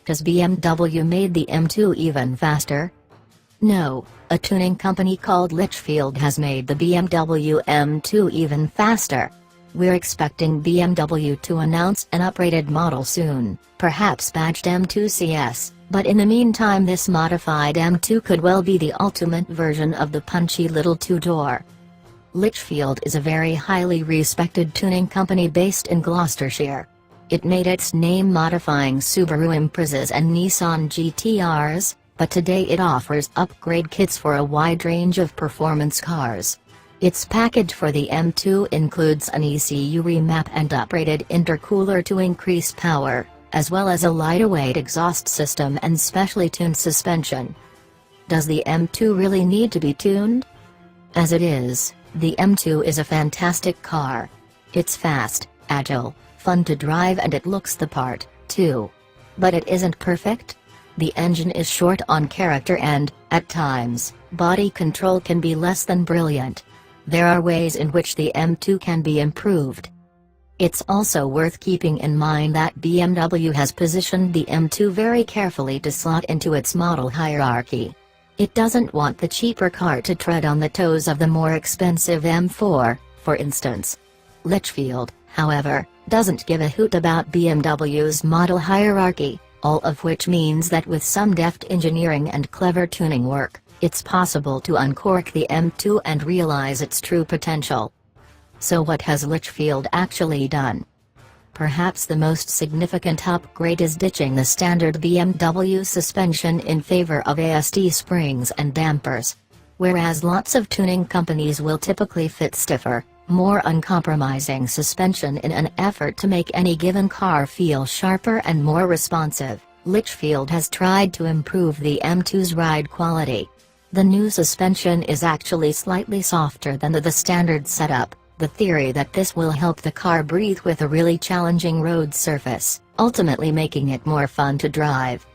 Has BMW made the M2 even faster? No, a tuning company called Litchfield has made the BMW M2 even faster. We're expecting BMW to announce an uprated model soon, perhaps badged M2 CS, but in the meantime this modified M2 could well be the ultimate version of the punchy little two-door. Litchfield is a very highly respected tuning company based in Gloucestershire. It made its name modifying Subaru Imprezas and Nissan GTRs, but today it offers upgrade kits for a wide range of performance cars. Its package for the M2 includes an ECU remap and uprated intercooler to increase power, as well as a lighter-weight exhaust system and specially tuned suspension. Does the M2 really need to be tuned? As it is, the M2 is a fantastic car. It's fast, agile, fun to drive and it looks the part, too. But it isn't perfect? The engine is short on character and, at times, body control can be less than brilliant. There are ways in which the M2 can be improved. It's also worth keeping in mind that BMW has positioned the M2 very carefully to slot into its model hierarchy. It doesn't want the cheaper car to tread on the toes of the more expensive M4, for instance. Litchfield, however, doesn't give a hoot about BMW's model hierarchy, all of which means that with some deft engineering and clever tuning work, it's possible to uncork the M2 and realize its true potential. So what has Litchfield actually done? Perhaps the most significant upgrade is ditching the standard BMW suspension in favor of AST springs and dampers. Whereas lots of tuning companies will typically fit stiffer, more uncompromising suspension in an effort to make any given car feel sharper and more responsive, Litchfield has tried to improve the M2's ride quality. The new suspension is actually slightly softer than the standard setup, the theory that this will help the car breathe with a really challenging road surface, ultimately making it more fun to drive.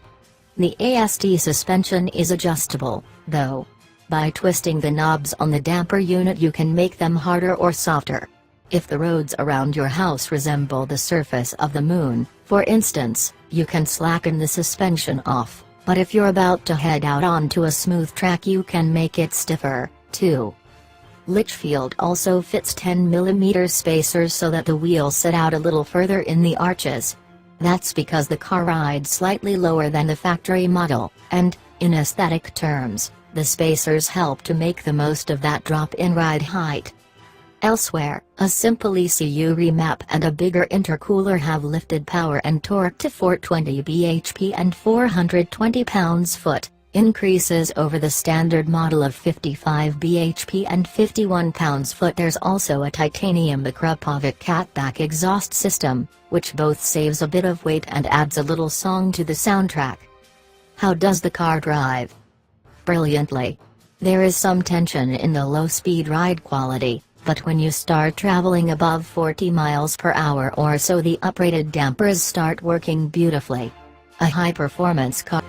The AST suspension is adjustable, though. By twisting the knobs on the damper unit you can make them harder or softer. If the roads around your house resemble the surface of the moon, for instance, you can slacken the suspension off. But if you're about to head out onto a smooth track you can make it stiffer, too. Litchfield also fits 10mm spacers so that the wheels sit out a little further in the arches. That's because the car rides slightly lower than the factory model, and, in aesthetic terms, the spacers help to make the most of that drop in ride height. Elsewhere, a simple ECU remap and a bigger intercooler have lifted power and torque to 420 bhp and 420 pounds-foot, increases over the standard model of 55 bhp and 51 pounds-foot. There's also a titanium Imprezas catback exhaust system, which both saves a bit of weight and adds a little song to the soundtrack. How does the car drive? Brilliantly. There is some tension in the low-speed ride quality, but when you start traveling above 40 miles per hour or so the uprated dampers start working beautifully. A high-performance car.